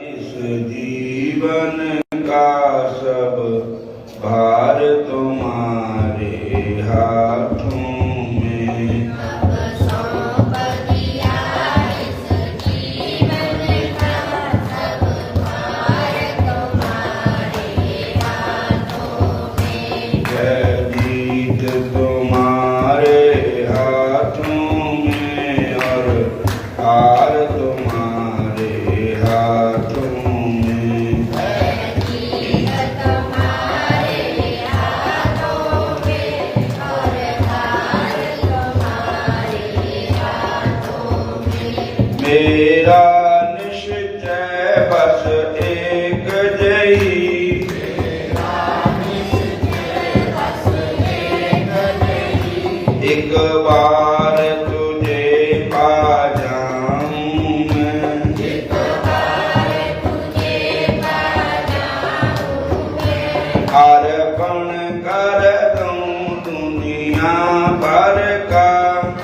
इस जीवन का सब भार तुम्हारे हाथों में। अब सौंप दिया इस जीवन का सब भार तुम्हारे हाथों में। है जीत तुम्हारे हाथों में और हार तुम्हारे हाथों में। है जीत तुम्हारे हाथों में और हार तुम्हारे हाथों में। मेरा निश्चय बस एक जही, एक बार तुझे पा जाऊं मैं। एक बार तुझे पा जाऊं मैं। अर्पण कर दूं दुनिया भर का,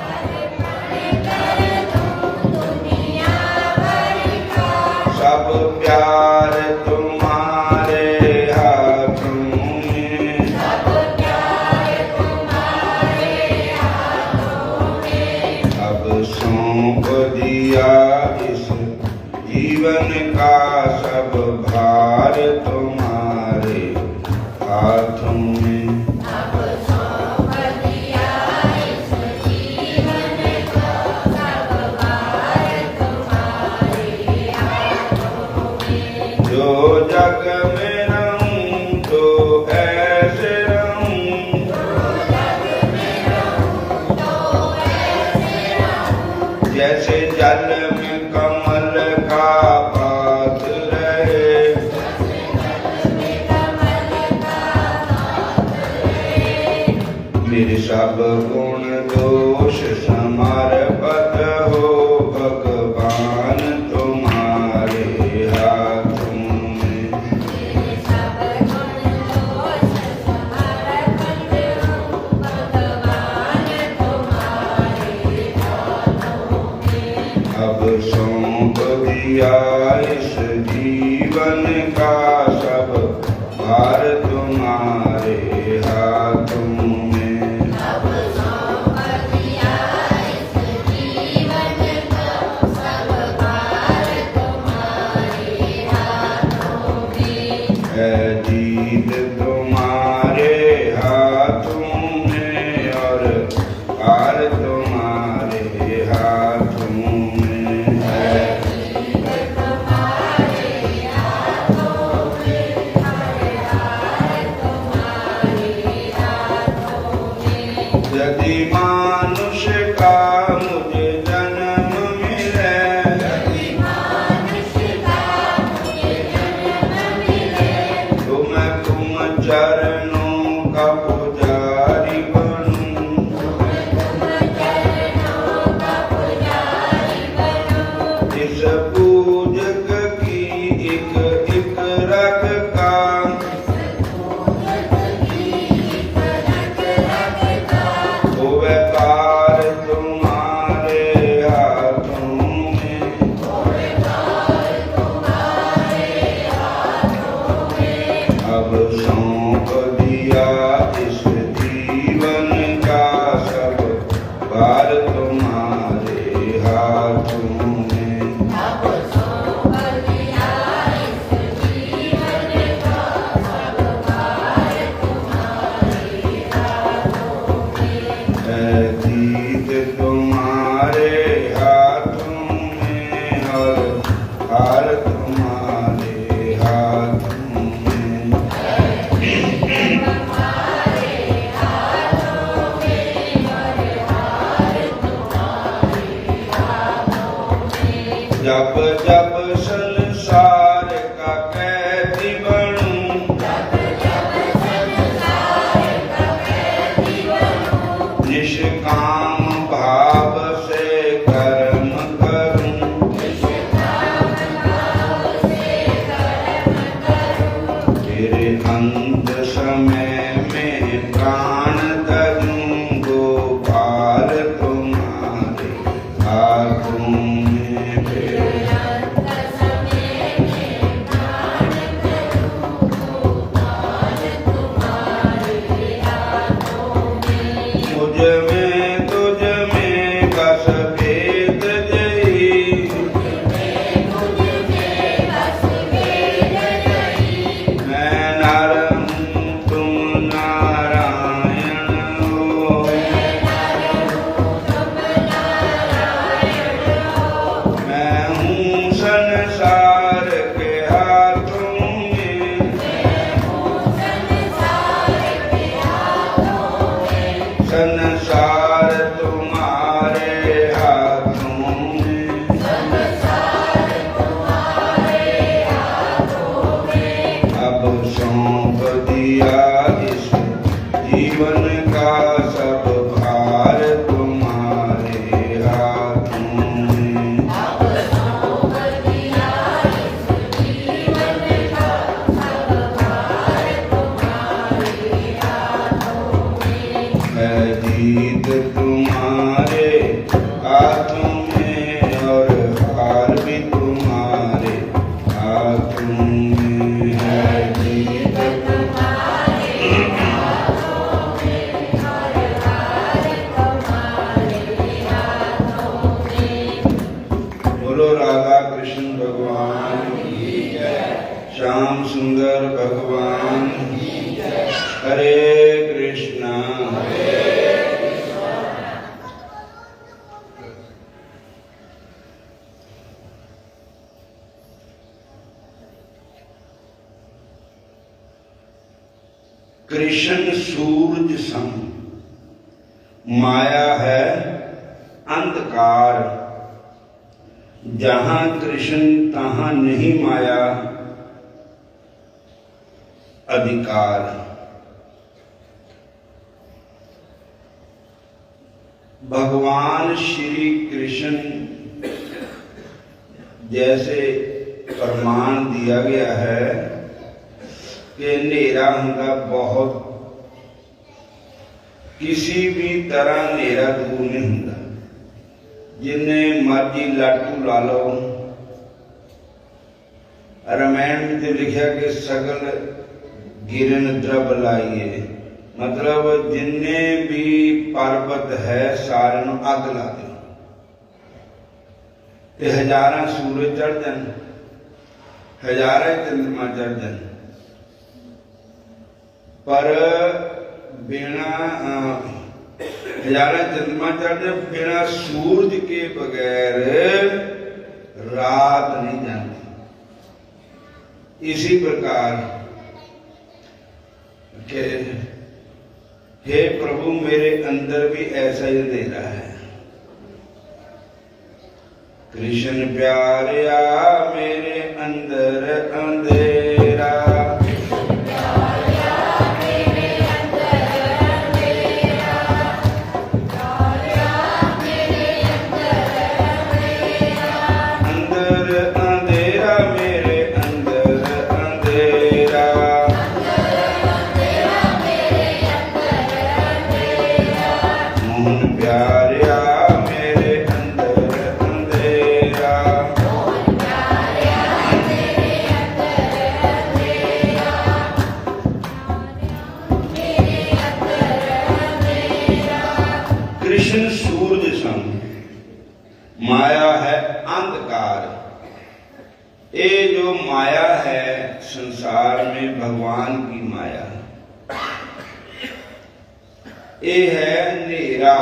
अर्पण कर दूं दुनिया भर का। सब प्यार तुम्हारे हाथों में। सब प्यार तुम्हारे हाथों में। अब सौंप दिया इस जीवन का सब भार तुम्हारे हाथों में। अब सौंप दिया इस जीवन का सब भार तुम्हारे हाथों में। जो जग में रहूं तो ऐसे रहूं, जग में रहूं तो ऐसे रहूं। जैसे जल में कमल का पात रहे। जल में कमल का हाथ रहे। मेरे सब गुण दोष समर्पित हो भगवान तुम्हारे हाथों में। मेरे सब गुण दोष समर्पित हो भगवान तुम्हारे हाथों में। अब सौंप दिया इस जीवन का सब भार तुम्हारे हाथों में। अब सौंप दिया इस जीवन का सब भार तुम्हारे हाथों में। है जीत तुम्हारे हाथों में और हार तुम्हारे हाथों में। है जीत तुम्हारे हाथों में और हार तुम्हारे हाथों में। यदि मानुष का मुझे जन्म मिले, यदि मानुष का मुझे जन्म मिले। तो मैं तुम चरणों का पुजारी बनूं। तुम चरणों का पुजारी बनो। इस पूजक की एक एक रग का पूजक की एक रग रग का। होवे कार तुम्हारे हाथों में। होवे कार तुम्हारे हाथों में। अब सौंप दिया इस जीवन का सब भार तुम्हारे हाथों में। अब सौंप दिया इस जीवन का सब भार तुम्हारे हाथों में। है जीत तुम्हारे हाथों में और हार तुम्हारे हाथों में। तुम्हारे हाथों में और हार तुम्हारे हाथों में। जब जब संसार का कैदी बनूं, जब जब संसार का कैदी बनूं। निष्काम भाव से कर्म करूं। निष्काम भाव से कर्म करूं। तेरे अंत समय में प्राण तजूं गोपाल तुम्हारे हाथों में। तेरे अंत समय श्याम सुंदर भगवान हरे कृष्णा कृष्ण सूरज सम माया है अंधकार जहां कृष्ण तहां नहीं माया अधिकार। भगवान श्री कृष्ण जैसे प्रमाण दिया गया है कि नेरा हुंदा बहुत, किसी भी तरह नेरा दूर नहीं हुंदा। जिन्ने मर्जी लाटू ला लो, रामायण में तो लिखा कि सकल गिरन द्रव लाइए, मतलब जिन्ने भी पर्वत है सारे नूं अग ला दो ते हजारां सूरज चढ़ जान, हजारां चंद्रमा चढ़ जान, पर बिना हजारा चंद्रमा चढ़ जाए बिना सूरज के बगैर रात नहीं जाती। इसी प्रकार के हे प्रभु मेरे अंदर भी ऐसा ही अंधेरा है। कृष्ण प्यारिया मेरे अंदर अंधेरा, कृष्ण सूरज सम माया है अंधकार। ये जो माया है संसार में भगवान की माया, ये है नेरा,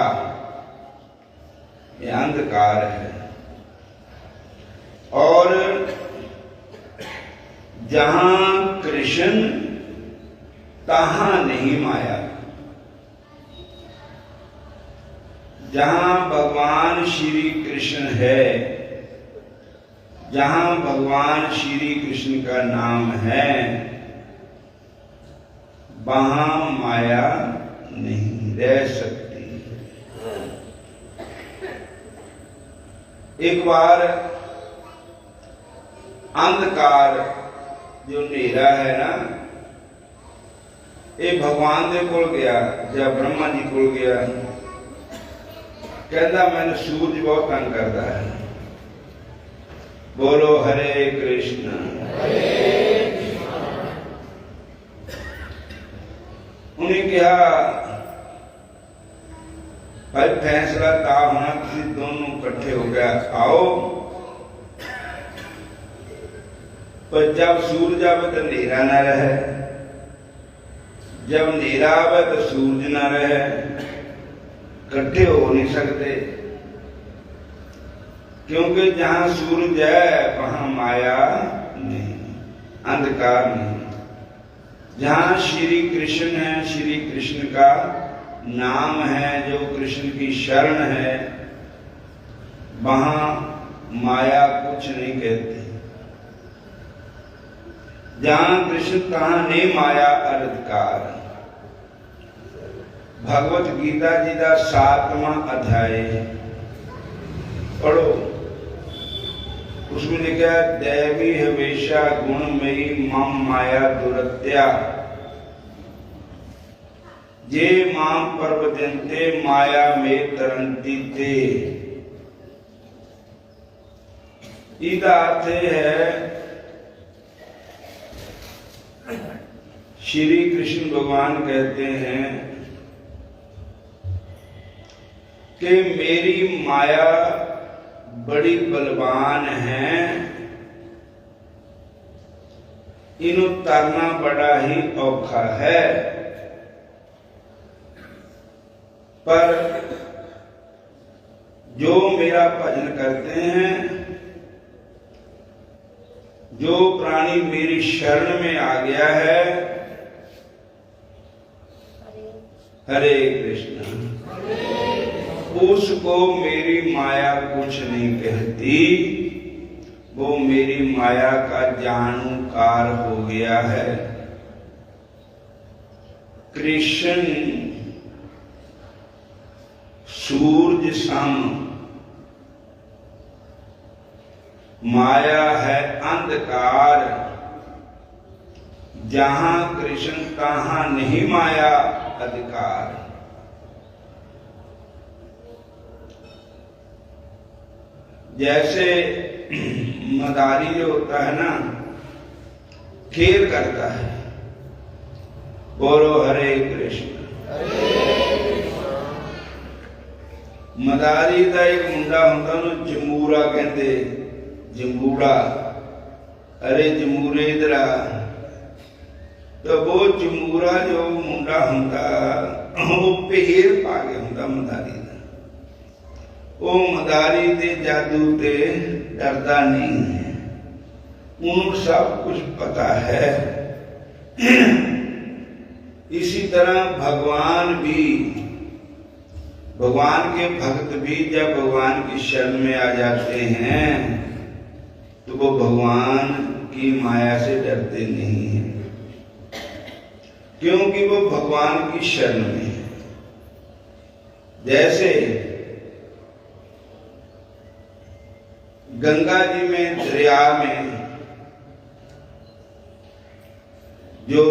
ये अंधकार है। और जहां कृष्ण तहां नहीं माया। जहां भगवान श्री कृष्ण है, जहां भगवान श्री कृष्ण का नाम है, वहां माया नहीं रह सकती। एक बार अंधकार जो नेरा है ना, ये भगवान दे कोल गया या ब्रह्मा जी कोल गया, कहता मैंने सूरज बहुत तंग करता है। बोलो हरे कृष्ण। उन्हें कहा भाई फैसला ता होना, किसी दोनों इकट्ठे हो गया आओ, पर जब सूरज आवे तो अंधेरा ना रहे, जब अंधेरा आवे तो सूरज ना रहे, इकट्ठे हो नहीं सकते। क्योंकि जहां सूरज है वहां माया नहीं, अंधकार नहीं। जहां श्री कृष्ण है, श्री कृष्ण का नाम है, जो कृष्ण की शरण है, वहां माया कुछ नहीं कहती। जहां कृष्ण तहां नहीं माया अधिकार। भगवत गीता जी का 7वां अध्याय पढ़ो, उसमें लिखा है दैवी हमेशा गुणमयी मम माया दुरत्या, जे माम परवदन्ते माया में तरंती थे। इसका अर्थ है श्री कृष्ण भगवान कहते हैं कि मेरी माया बड़ी बलवान है, इन्हों तरना बड़ा ही औखा है। पर जो मेरा भजन करते हैं, जो प्राणी मेरी शरण में आ गया है, हरे कृष्ण, उसको मेरी माया कुछ नहीं कहती। वो मेरी माया का जानूकार हो गया है। कृष्ण सूरज सम, माया है अंधकार। जहां कृष्ण तहां नहीं माया अधिकार। जैसे मदारी जो होता है ना, खेल करता है। बोलो हरे कृष्ण। मदारी का एक मुंडा होंदा उन्हें जमूरा कहते, जमूड़ा। अरे जमूरे इधर आ। तो वो जमूरा जो मुंडा होंदा वो पहेर पा गया होंदा मदारी का। वो मदारी दे जादू ते डरदा नहीं है, उन्हें सब कुछ पता है। इसी तरह भगवान भी, भगवान के भक्त भी जब भगवान की शरण में आ जाते हैं तो वो भगवान की माया से डरते नहीं हैं, क्योंकि वो भगवान की शरण में है। जैसे गंगा जी में, दरिया में जो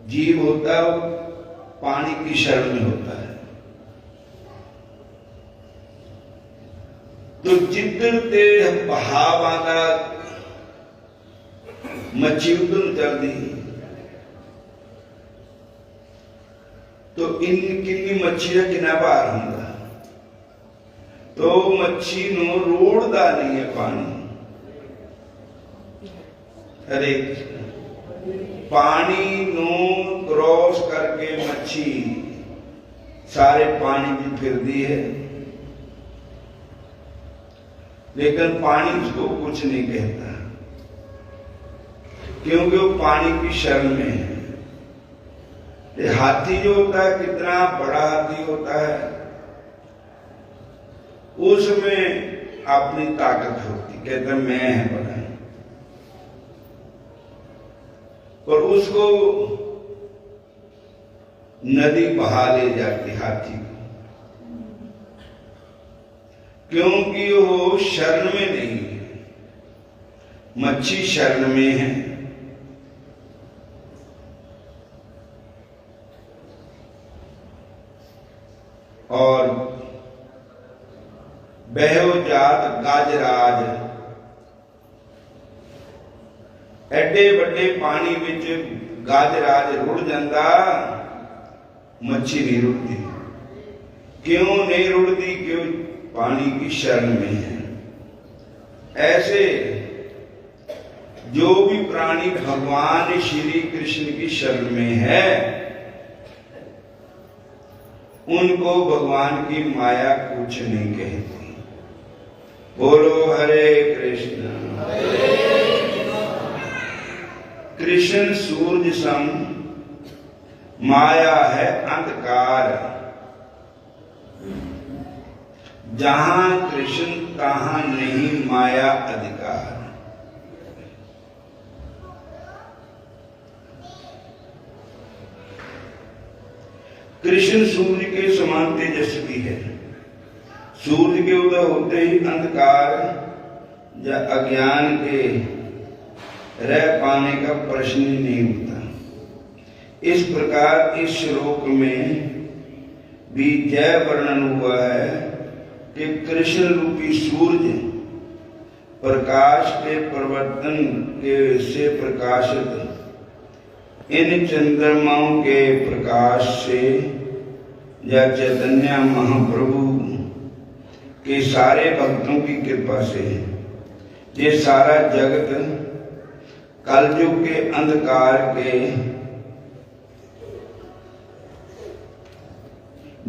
जीव होता है वो पानी की शरण में होता है। तो जिधर ते बहाव आता मच्छी उधर चलती। तो इन किन्नी मच्छी का कितना भार होंगे, तो मच्छी नो रोड़दा नहीं है पानी। हरे पानी नो क्रॉस करके मच्छी सारे पानी में फिरती है, लेकिन पानी उसको कुछ नहीं कहता, क्योंकि वो पानी की शरण में है। हाथी जो होता है, कितना बड़ा हाथी होता है, उसमें अपनी ताकत होती, कहते मैं है बड़ा, और उसको नदी बहा ले जाती हाथी को, क्योंकि वो शरण में नहीं है। मच्छी शरण में है, और बहव जात गाजराज एडे बड़े पानी विच गाजराज रुड़ जाता, मच्छी नहीं रुड़ती। क्यों नहीं रुड़ती? क्यों? पानी की शरण में है। ऐसे जो भी प्राणी भगवान श्री कृष्ण की शरण में है, उनको भगवान की माया कुछ नहीं कहती। बोलो हरे कृष्ण। कृष्ण सूरज सम, माया है अंधकार। जहां कृष्ण तहां नहीं माया अधिकार। कृष्ण सूर्य के समान तेजस्वी है। सूर्य के उदय होते ही अंधकार या अज्ञान के रह पाने का प्रश्न ही नहीं उठता। इस प्रकार इस श्लोक में भी जय वर्णन हुआ है कि कृष्ण रूपी सूर्य प्रकाश के प्रवर्तन के से प्रकाशित इन चंद्रमाओं के प्रकाश से या चैतन्य महाप्रभु के सारे भक्तों की कृपा से ये सारा जगत कलयुग के अंधकार के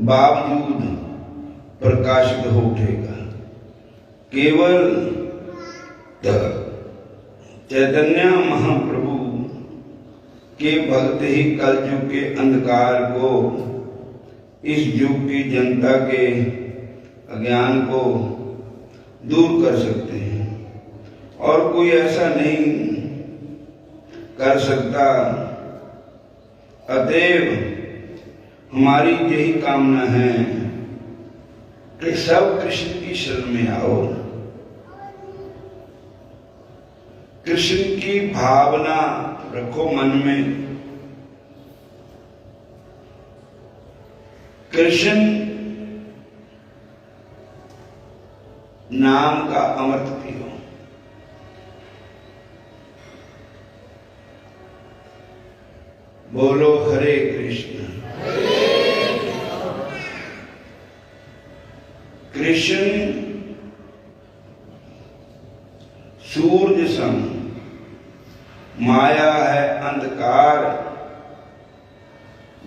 बावजूद प्रकाशित हो उठेगा। केवल चैतन्य महाप्रभु के भक्त ही कलयुग के अंधकार को, इस युग की जनता के अज्ञान को दूर कर सकते हैं और कोई ऐसा नहीं कर सकता। अतएव हमारी यही कामना है कि सब कृष्ण की शरण में आओ, कृष्ण की भावना रखो मन में, कृष्ण नाम का अमृत पियो। बोलो हरे कृष्ण। कृष्ण सूर्य सम, माया है अंधकार,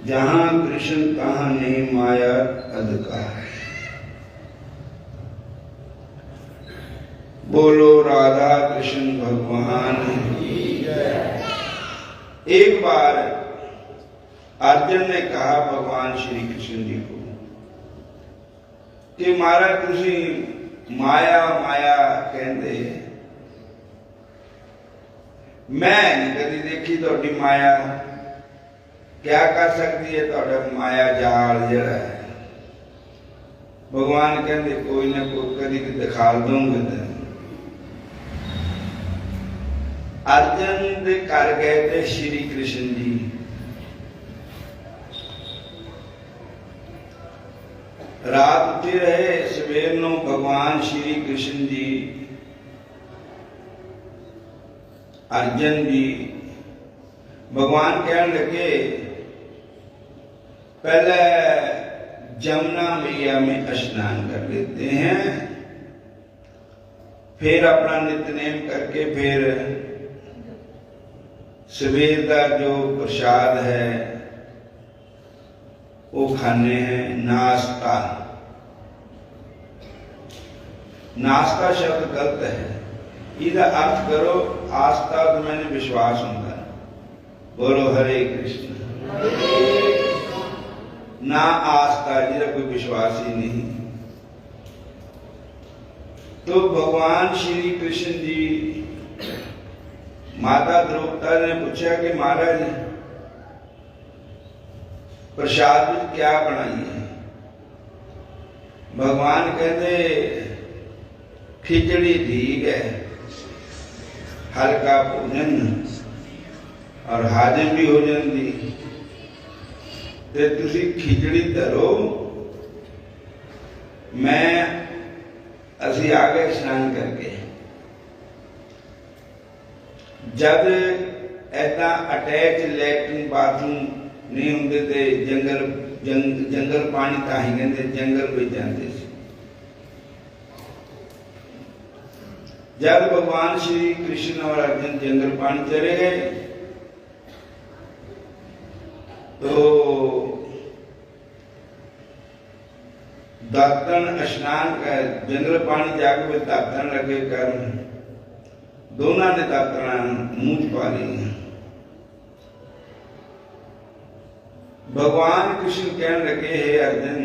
जहां कृष्ण तहां नहीं माया अंधकार। बोलो राधा कृष्ण भगवान की जय। एक बार अर्जुन ने कहा भगवान श्री कृष्ण जी को कि महाराज तुसी माया माया कहते, मैं नहीं कभी देखी थोड़ी माया, क्या कर सकती है थोड़ा माया जाल जड़ा है। भगवान कहते कोई ना कोई कभी दिखा दूंगे। तो अर्जुन दे कर गए थे श्री कृष्ण जी। रात उठी रहे, सवेर नो भगवान श्री कृष्ण जी अर्जुन जी भगवान कहने लगे पहले जमुना मैया में स्नान कर लेते हैं, फिर अपना नित्यनेम करके फिर सवेर का जो प्रसाद है वो खाने हैं। नाश्ता, नाश्ता शब्द गलत है, इसका अर्थ करो आस्था, तो मैंने विश्वास होता। बोलो हरे कृष्ण। ना आस्था जिसका कोई विश्वास ही नहीं। तो भगवान श्री कृष्ण जी, माता द्रौपदी ने पूछा कि महाराज प्रसाद में क्या बनाइए। भगवान कहते खिचड़ी ठीक है, हल्का भोजन और हाजम भी हो जाती, ते तुसी खिचड़ी धरो, मैं असी आगे स्नान करके। जब ऐसा अटैच लैट्रिन बाथरूम नहीं होंगे थे, जंगल पानी ताही कहते जंगल में जाते। जब भगवान श्री कृष्ण और अर्जुन जंगल पानी चले गए तो दातन स्नान कर जंगल पानी जाके दातन लगे कर, दोनों ने दातना मुंह पा ली। भगवान कृष्ण कहने लगे हे अर्जुन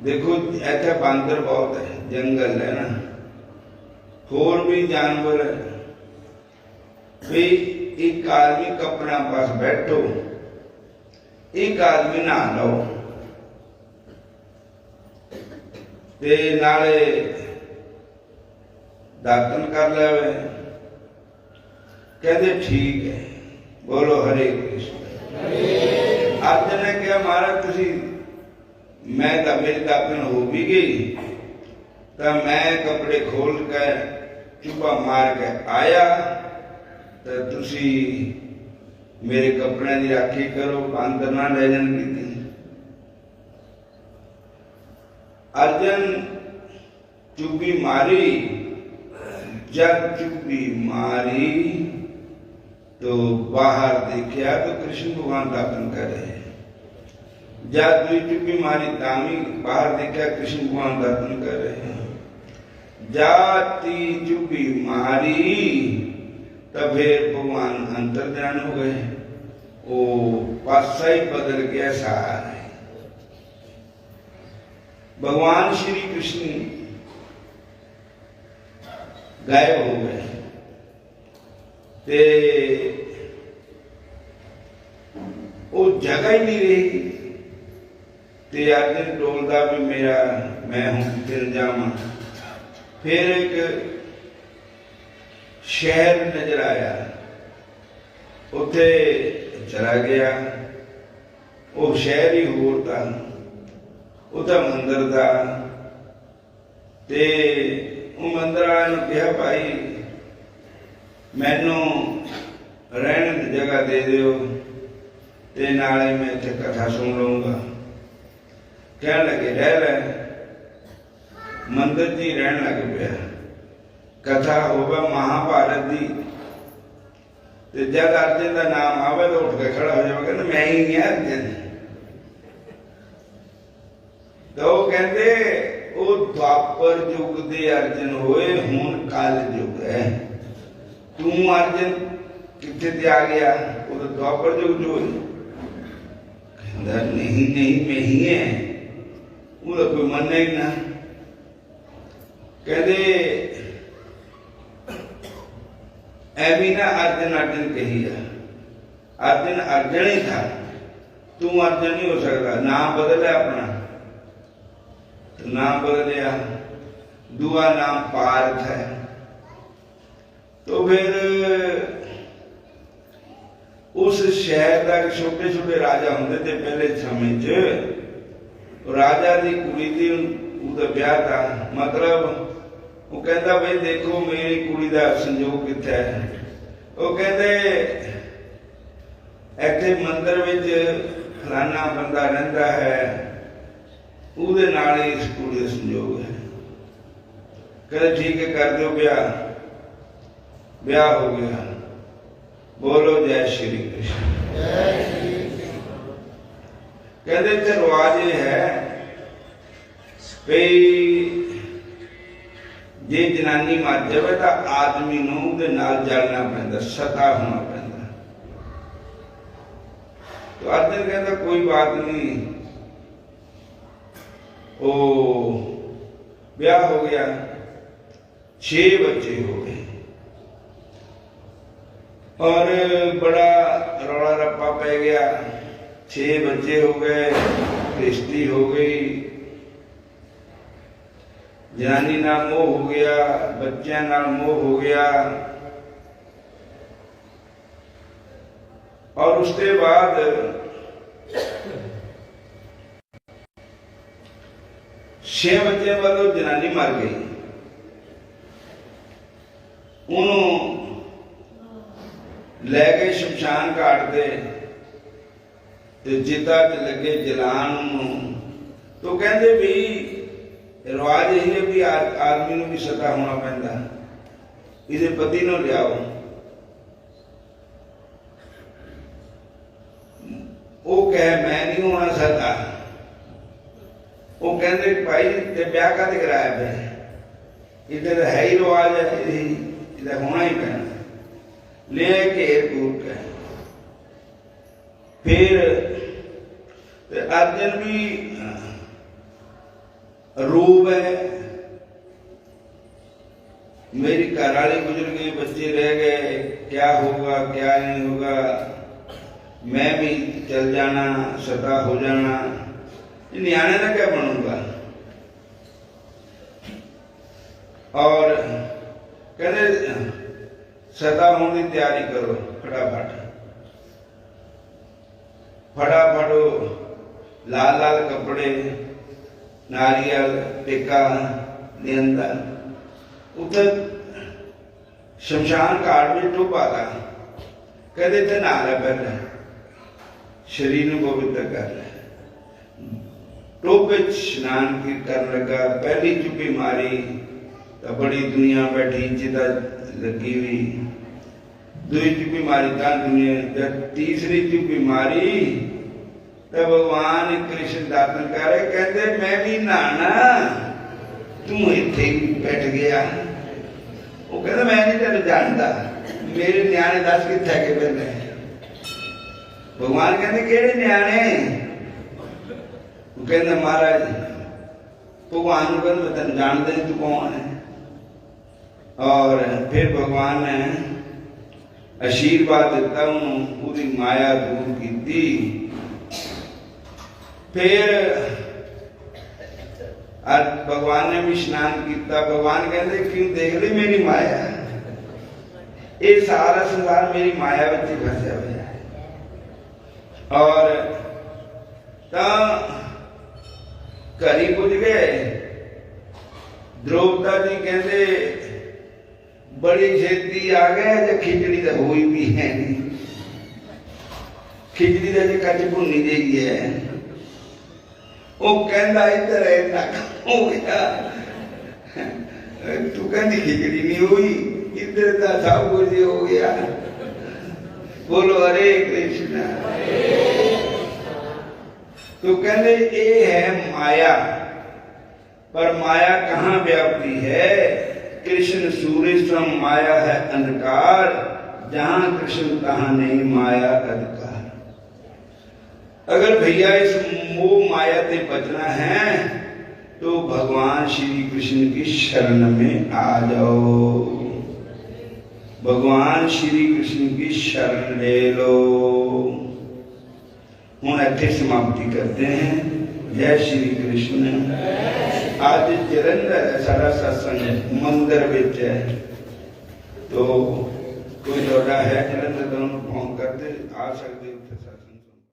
देखो ऐसा बांदर बहुत है, जंगल है ना, और भी जानवर है, भाई एक आदमी कपड़ा पास बैठो, एक आदमी नहा लो, ते नाले दातन कर ले। कहते ठीक है। बोलो हरे कृष्ण। अर्जुन ने कहा महाराज तुसी, मैं तो मेरी दातन हो भी गई, तो मैं कपड़े खोल कर चुपा मार के आया, तो तुसी मेरे कपड़े की राखी करो, बांदर ना ले जाने की। अर्जुन चुपी मारी जब चुप्पी मारी तो बाहर देखा तो कृष्ण भगवान दातन कर रहे हैं। जब दुई चुप्पी मारी तामी बाहर देखा कृष्ण भगवान दातन कर रहे हैं। जाती चुप्पी मारी तब फिर भगवान अंतर ध्यान हो गए। वो पासा ही बदल गया सारा। भगवान श्री कृष्ण गायब हो गए ते वो जगह ही नहीं रही। ते अर्जुन टोलदा भी मेरा मैं हूं फिर जावा। फिर एक शहर नजर आया, उथे चला गया। वो शहर ही होर था, उदा मंदिर था। ते वो मंदिर वाले ने कहा भाई मैनू रहने की जगह दे दियो ते नाले मैं इत्थे कथा सुन लूंगा। कह लगे रह ले। मंदिर जी रहन लग पिया। कथा होगा महाभारत की ते जब अर्जुन का नाम आवे तो उठ के खड़ा हो जाएगा, कहना मैं ही नहीं अर्जुन। तो वो कहते वो द्वापर युग दे अर्जुन होए हुण कल युग है। तू अर्जुन किथे ते आ गया? वो तो द्वापर युग जो कहता नहीं नहीं मैं ही है। वो तो कोई मन ही ना। कहते ऐवी ना अर्जुन अर्जुन कही जा। अर्जुन अर्जुन ही था, तू अर्जुन नहीं हो सकता। नाम बदला अपना, तो नाम बदलिया। दूसरा नाम पार्थ है। तो फिर उस शहर का छोटे छोटे राजा होंगे थे पहले समय च। राजा की कुड़ी थी, उसका ब्याह था। मतलब वो कहता भाई देखो मेरी कुड़ी का संजोग कितना है। वो कहते इत्थे मंदिर विच फलाना बंदा रहिंदा है, उहदे नाल ही इस कुड़ी का संजोग है। कहते ठीक है कर दो ब्याह। ब्याह हो गया। बोलो जय श्री कृष्ण। कहते इत्थे रिवाज ये है भाई जे जनानी मर जाए तो आदमी नूं उहदे नाल जलना पैंदा, सता होना पैंदा। तो अर्जुन कहता कोई बात नहीं। ओ ब्याह हो गया, 6 बच्चे हो गए और बड़ा रौला रप्पा पै गया। 6 बच्चे हो गए, रिश्ती हो गई, जनानी नाल मोह हो गया, बच्चों नाल मोह हो गया। और उसके बाद छे बच्चे वालों जनानी मर गई। उन्होंने लै गए शमशान घाट दे ते जिता च लगे जलान। तो कहते भी रिवाज यही है भी आदमी नूं भी सता होना पैंदा, इहदे पति नूं लियाओ। वो कहे मैं नहीं होना सता। वो कहते भाई ते ब्याह काहते कराया पे? इधर तो है ही रिवाज है, इधर होना ही पैना। ले घेर घूर के फिर अर्जुन भी रूप है। मेरी घरवाली गुजर गई, बच्चे रह गए, क्या होगा क्या नहीं होगा, मैं भी चल जाना, सता हो जाना, न्याणे का क्या बनूंगा। और कहते सता होने की तैयारी करो फटाफट। फटाफट लाल लाल कपड़े, नारियल टिक्का लियांदा। उधर शमशान घाट में टोपा था। कहते थे नहा लै पहले, शरीर को पवित्र कर ले। टोपे स्नान कर लगा, पहली चुप्पी मारी तो बड़ी दुनिया बैठी चिता लगी हुई। दूसरी बीमारी का दुनिया, जब तीसरी जो बीमारी तो भगवान कृष्ण दातन करे, कहते मैं भी नहाना, तू इत्थे ही बैठ गया। वो कहता मैं नहीं तेन जानता, मेरे न्याणे दस कित्थे के पहले। भगवान कहते केड़े न्याणे? वो कहते महाराज भगवान को कहते मैं तेन जानता नहीं, तू कौन है? और फिर भगवान ने आशीर्वाद दिता, उन्होंने माया दूर की। फिर भगवान ने भी स्नान किया। भगवान कहते क्यों देख ली मेरी माया, ये सारा संसार मेरी माया बच्चे फंसा हुआ है। और घर ही पुज गए। द्रौपदा जी कहते बड़ी छेती आ गए, जो खिचड़ी तो हुई भी है नहीं, खिचड़ी का जो कच भुनी जी है। वो कहता इधर इतना हो गया, तू कहती खिचड़ी नहीं हुई, इधर का सब कुछ हो गया। बोलो हरे कृष्ण। तो कहते ये है माया, पर माया कहाँ व्यापी है? कृष्ण सूर्य स्वयं माया है अंधकार, जहां कृष्ण तहां नहीं माया अधिकार। अगर भैया इस मोह माया से बचना है तो भगवान श्री कृष्ण की शरण में आ जाओ, भगवान श्री कृष्ण की शरण ले लो। हम इत्थे समाप्ति करते हैं। जय श्री कृष्ण। आज जलंधर सारा सत्संग मंदिर विच है, तो कोई दौड़ा है जलंधर तो फोन करते आ सकते।